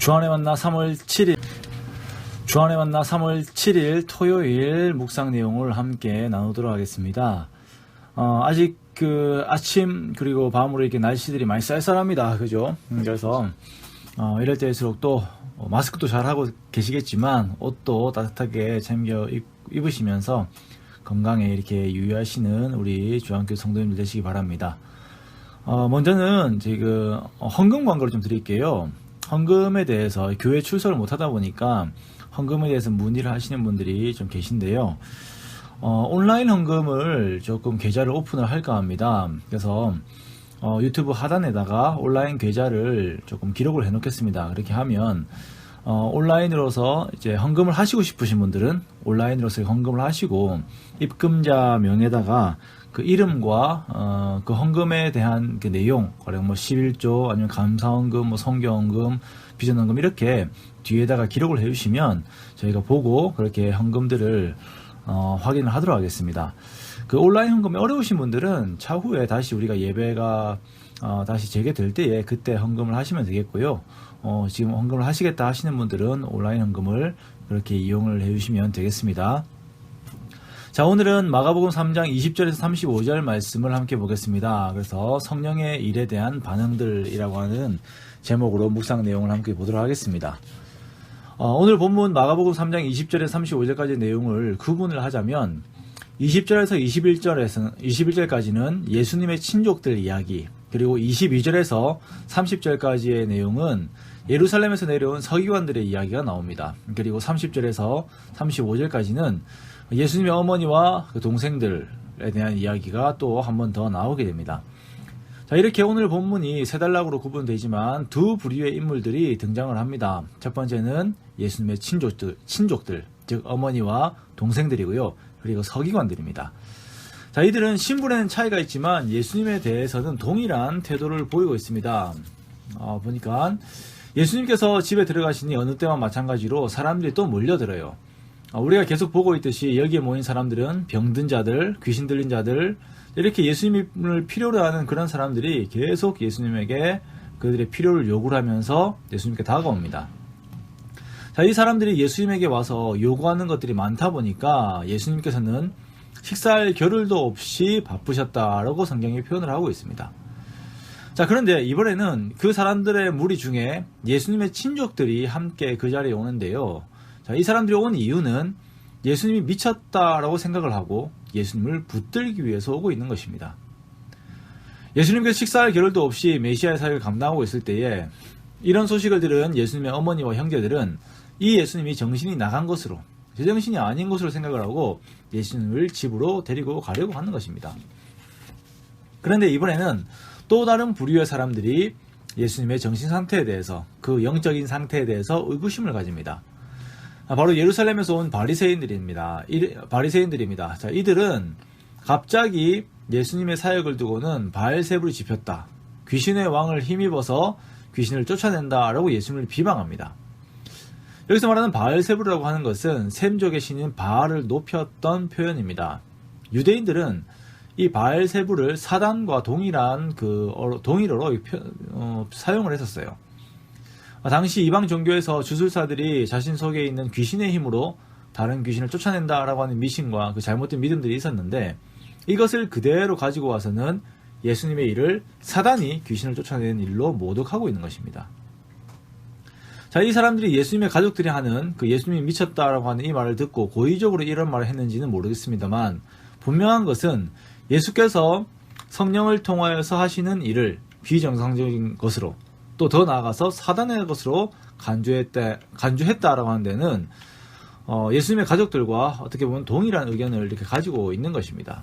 주안의 만나 3월 7일 주안의 만나 3월 7일 토요일 묵상 내용을 함께 나누도록 하겠습니다. 아직 아침 그리고 밤으로 이렇게 날씨들이 많이 쌀쌀합니다. 그죠? 그래서 이럴 때일수록 또 마스크도 잘 하고 계시겠지만 옷도 따뜻하게 챙겨 입으시면서 건강에 이렇게 유의하시는 우리 주안교회 성도님들 되시기 바랍니다. 먼저는 지금 헌금 광고를 좀 드릴게요. 헌금에 대해서 교회 출석을 못하다 보니까 헌금에 대해서 문의를 하시는 분들이 좀 계신데요. 온라인 헌금을 조금 계좌를 오픈을 할까 합니다. 그래서 유튜브 하단에다가 온라인 계좌를 조금 기록을 해 놓겠습니다. 그렇게 하면 온라인으로서 이제 헌금을 하시고 싶으신 분들은 온라인으로서 헌금을 하시고 입금자 명에다가 그 이름과 그 헌금에 대한 그 내용, 가령 뭐 11조 아니면 감사헌금, 뭐 성교헌금, 비전헌금 이렇게 뒤에다가 기록을 해주시면 저희가 보고 그렇게 헌금들을 확인을 하도록 하겠습니다. 그 온라인 헌금이 어려우신 분들은 차후에 다시 우리가 예배가 다시 재개될 때에 그때 헌금을 하시면 되겠고요. 지금 헌금을 하시겠다 하시는 분들은 온라인 헌금을 그렇게 이용을 해주시면 되겠습니다. 자, 오늘은 마가복음 3장 20절에서 35절 말씀을 함께 보겠습니다. 그래서 성령의 일에 대한 반응들이라고 하는 제목으로 묵상 내용을 함께 보도록 하겠습니다. 오늘 본문 마가복음 3장 20절에서 35절까지 내용을 구분을 하자면 20절에서 21절까지는 예수님의 친족들 이야기, 그리고 22절에서 30절까지의 내용은 예루살렘에서 내려온 서기관들의 이야기가 나옵니다. 그리고 30절에서 35절까지는 예수님의 어머니와 그 동생들에 대한 이야기가 또 한 번 더 나오게 됩니다. 자, 이렇게 오늘 본문이 세 단락으로 구분되지만 두 부류의 인물들이 등장을 합니다. 첫 번째는 예수님의 친족들, 즉 어머니와 동생들이고요. 그리고 서기관들입니다. 자, 이들은 신분에는 차이가 있지만 예수님에 대해서는 동일한 태도를 보이고 있습니다. 보니까 예수님께서 집에 들어가시니 어느 때와 마찬가지로 사람들이 또 몰려들어요. 우리가 계속 보고 있듯이 여기에 모인 사람들은 병든 자들, 귀신 들린 자들, 이렇게 예수님을 필요로 하는 그런 사람들이 계속 예수님에게 그들의 필요를 요구를 하면서 예수님께 다가옵니다. 자, 이 사람들이 예수님에게 와서 요구하는 것들이 많다 보니까 예수님께서는 식사할 겨를도 없이 바쁘셨다라고 성경이 표현을 하고 있습니다. 자, 그런데 이번에는 그 사람들의 무리 중에 예수님의 친족들이 함께 그 자리에 오는데요. 자, 이 사람들이 온 이유는 예수님이 미쳤다라고 생각을 하고 예수님을 붙들기 위해서 오고 있는 것입니다. 예수님께서 식사할 겨를도 없이 메시아의 사역을 감당하고 있을 때에 이런 소식을 들은 예수님의 어머니와 형제들은 이 예수님이 정신이 나간 것으로, 제정신이 아닌 것으로 생각을 하고 예수님을 집으로 데리고 가려고 하는 것입니다. 그런데 이번에는 또 다른 부류의 사람들이 예수님의 정신 상태에 대해서, 그 영적인 상태에 대해서 의구심을 가집니다. 바로 예루살렘에서 온 바리새인들입니다. 자, 이들은 갑자기 예수님의 사역을 두고는 바알세불이 집혔다, 귀신의 왕을 힘입어서 귀신을 쫓아낸다라고 예수님을 비방합니다. 여기서 말하는 바알세불이라고 하는 것은 셈족의 신인 바알을 높였던 표현입니다. 유대인들은 이 바알세불을 사단과 동일한 동일어로 사용을 했었어요. 당시 이방 종교에서 주술사들이 자신 속에 있는 귀신의 힘으로 다른 귀신을 쫓아낸다라고 하는 미신과 그 잘못된 믿음들이 있었는데, 이것을 그대로 가지고 와서는 예수님의 일을 사단이 귀신을 쫓아내는 일로 모독하고 있는 것입니다. 자, 이 사람들이 예수님의 가족들이 하는 그 예수님이 미쳤다라고 하는 이 말을 듣고 고의적으로 이런 말을 했는지는 모르겠습니다만, 분명한 것은 예수께서 성령을 통하여서 하시는 일을 비정상적인 것으로, 또 더 나아가서 사단의 것으로 간주했다라고 하는 데는 예수님의 가족들과 어떻게 보면 동일한 의견을 이렇게 가지고 있는 것입니다.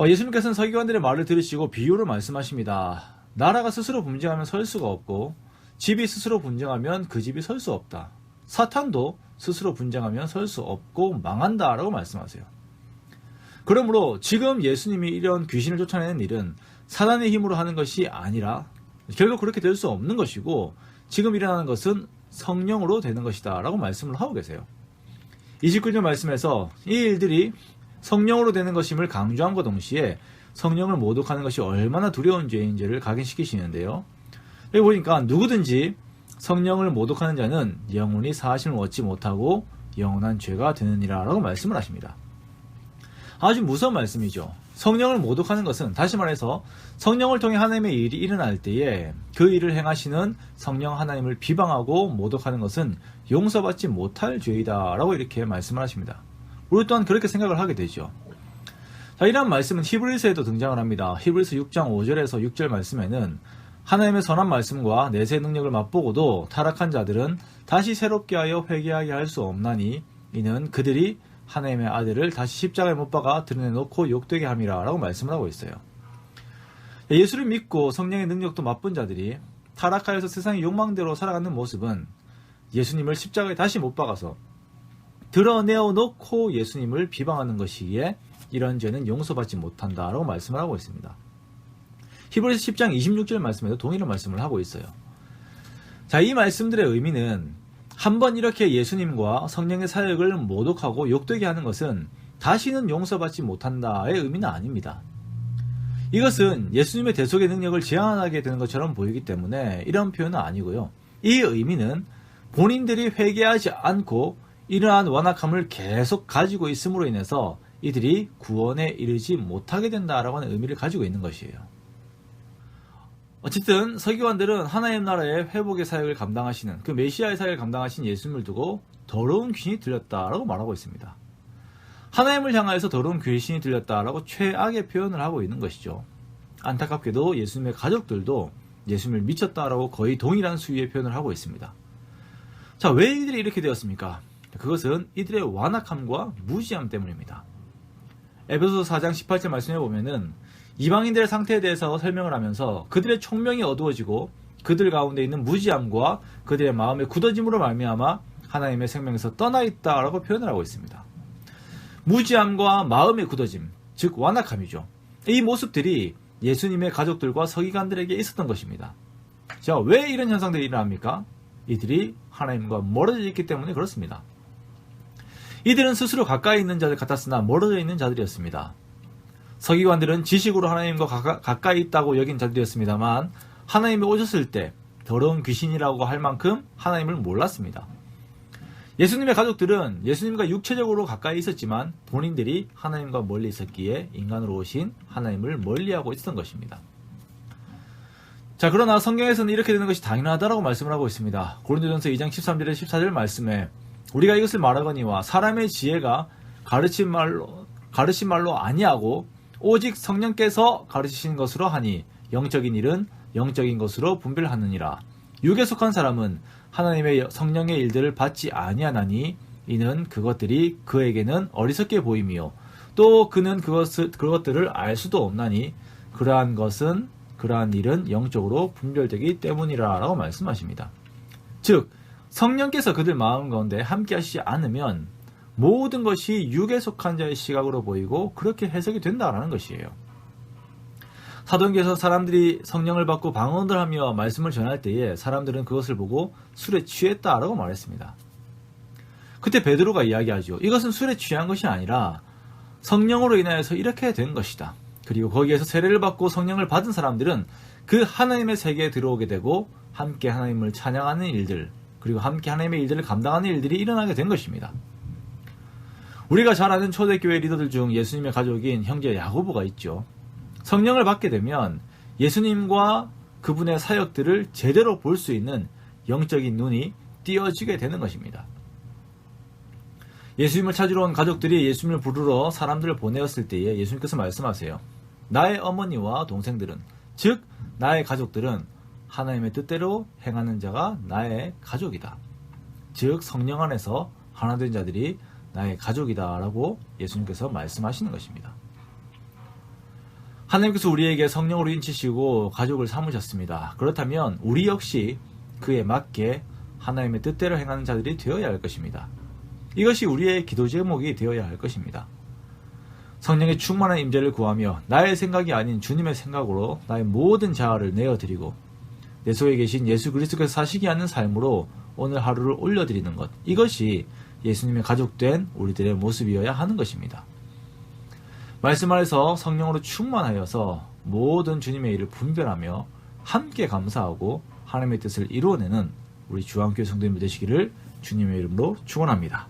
예수님께서는 서기관들의 말을 들으시고 비유를 말씀하십니다. 나라가 스스로 분쟁하면 설 수가 없고, 집이 스스로 분쟁하면 그 집이 설 수 없다. 사탄도 스스로 분쟁하면 설 수 없고 망한다라고 말씀하세요. 그러므로 지금 예수님이 이런 귀신을 쫓아내는 일은 사단의 힘으로 하는 것이 아니라 결국 그렇게 될 수 없는 것이고, 지금 일어나는 것은 성령으로 되는 것이다 라고 말씀을 하고 계세요. 29절 말씀에서 이 일들이 성령으로 되는 것임을 강조함과 동시에 성령을 모독하는 것이 얼마나 두려운 죄인지를 각인시키시는데요. 여기 보니까 누구든지 성령을 모독하는 자는 영원히 사하심을 얻지 못하고 영원한 죄가 되느니라 라고 말씀을 하십니다. 아주 무서운 말씀이죠. 성령을 모독하는 것은, 다시 말해서 성령을 통해 하나님의 일이 일어날 때에 그 일을 행하시는 성령 하나님을 비방하고 모독하는 것은 용서받지 못할 죄이다 라고 이렇게 말씀을 하십니다. 우리 또한 그렇게 생각을 하게 되죠. 자, 이런 말씀은 히브리서에도 등장을 합니다. 히브리서 6장 5절에서 6절 말씀에는 하나님의 선한 말씀과 내세 능력을 맛보고도 타락한 자들은 다시 새롭게 하여 회개하게 할 수 없나니 이는 그들이 하나님의 아들을 다시 십자가에 못 박아 드러내놓고 욕되게 함이라 라고 말씀을 하고 있어요. 예수를 믿고 성령의 능력도 맛본 자들이 타락하여서 세상의 욕망대로 살아가는 모습은 예수님을 십자가에 다시 못 박아서 드러내어놓고 예수님을 비방하는 것이기에 이런 죄는 용서받지 못한다라고 말씀을 하고 있습니다. 히브리서 10장 26절 말씀에도 동일한 말씀을 하고 있어요. 자, 이 말씀들의 의미는 한번 이렇게 예수님과 성령의 사역을 모독하고 욕되게 하는 것은 다시는 용서받지 못한다의 의미는 아닙니다. 이것은 예수님의 대속의 능력을 제한하게 되는 것처럼 보이기 때문에 이런 표현은 아니고요. 이 의미는 본인들이 회개하지 않고 이러한 완악함을 계속 가지고 있음으로 인해서 이들이 구원에 이르지 못하게 된다라고 하는 의미를 가지고 있는 것이에요. 어쨌든 서기관들은 하나님 나라의 회복의 사역을 감당하시는, 그 메시아의 사역을 감당하신 예수님을 두고 더러운 귀신이 들렸다라고 말하고 있습니다. 하나님을 향하여서 더러운 귀신이 들렸다라고 최악의 표현을 하고 있는 것이죠. 안타깝게도 예수님의 가족들도 예수님을 미쳤다라고 거의 동일한 수위의 표현을 하고 있습니다. 자, 왜 이들이 이렇게 되었습니까? 그것은 이들의 완악함과 무지함 때문입니다. 에베소서 4장 18절 말씀해 보면은 이방인들의 상태에 대해서 설명을 하면서 그들의 총명이 어두워지고 그들 가운데 있는 무지함과 그들의 마음의 굳어짐으로 말미암아 하나님의 생명에서 떠나 있다라고 표현을 하고 있습니다. 무지함과 마음의 굳어짐, 즉 완악함이죠. 이 모습들이 예수님의 가족들과 서기관들에게 있었던 것입니다. 자, 왜 이런 현상들이 일어납니까? 이들이 하나님과 멀어져 있기 때문에 그렇습니다. 이들은 스스로 가까이 있는 자들 같았으나 멀어져 있는 자들이었습니다. 서기관들은 지식으로 하나님과 가까이 있다고 여긴 자들이었습니다만 하나님이 오셨을 때 더러운 귀신이라고 할 만큼 하나님을 몰랐습니다. 예수님의 가족들은 예수님과 육체적으로 가까이 있었지만 본인들이 하나님과 멀리 있었기에 인간으로 오신 하나님을 멀리하고 있었던 것입니다. 자, 그러나 성경에서는 이렇게 되는 것이 당연하다라고 말씀을 하고 있습니다. 고린도전서 2장 13절에 14절 말씀에 우리가 이것을 말하거니와 사람의 지혜가 가르친 말로 아니하고 오직 성령께서 가르치신 것으로 하니 영적인 일은 영적인 것으로 분별하느니라. 육에 속한 사람은 하나님의 성령의 일들을 받지 아니하나니 이는 그것들이 그에게는 어리석게 보임이요 또 그는 그것들을 알 수도 없나니 그러한 일은 영적으로 분별되기 때문이라 라고 말씀하십니다. 즉 성령께서 그들 마음 가운데 함께 하시지 않으면 모든 것이 육에 속한 자의 시각으로 보이고 그렇게 해석이 된다라는 것이에요. 사도행전에서 사람들이 성령을 받고 방언을 하며 말씀을 전할 때에 사람들은 그것을 보고 술에 취했다라고 말했습니다. 그때 베드로가 이야기하죠. 이것은 술에 취한 것이 아니라 성령으로 인하여서 이렇게 된 것이다. 그리고 거기에서 세례를 받고 성령을 받은 사람들은 그 하나님의 세계에 들어오게 되고 함께 하나님을 찬양하는 일들, 그리고 함께 하나님의 일들을 감당하는 일들이 일어나게 된 것입니다. 우리가 잘 아는 초대교회 리더들 중 예수님의 가족인 형제 야고보가 있죠. 성령을 받게 되면 예수님과 그분의 사역들을 제대로 볼 수 있는 영적인 눈이 띄어지게 되는 것입니다. 예수님을 찾으러 온 가족들이 예수님을 부르러 사람들을 보내었을 때에 예수님께서 말씀하세요. 나의 어머니와 동생들은, 즉 나의 가족들은 하나님의 뜻대로 행하는 자가 나의 가족이다. 즉 성령 안에서 하나 된 자들이 나의 가족이다 라고 예수님께서 말씀하시는 것입니다. 하나님께서 우리에게 성령으로 인치시고 가족을 삼으셨습니다. 그렇다면 우리 역시 그에 맞게 하나님의 뜻대로 행하는 자들이 되어야 할 것입니다. 이것이 우리의 기도 제목이 되어야 할 것입니다. 성령의 충만한 임재를 구하며 나의 생각이 아닌 주님의 생각으로 나의 모든 자아를 내어드리고 내 속에 계신 예수 그리스도께서 사시게 하는 삶으로 오늘 하루를 올려드리는 것, 이것이 예수님의 가족된 우리들의 모습이어야 하는 것입니다. 말씀 안에서 성령으로 충만하여서 모든 주님의 일을 분별하며 함께 감사하고 하나님의 뜻을 이루어내는 우리 주한교회 성도님들 되시기를 주님의 이름으로 축원합니다.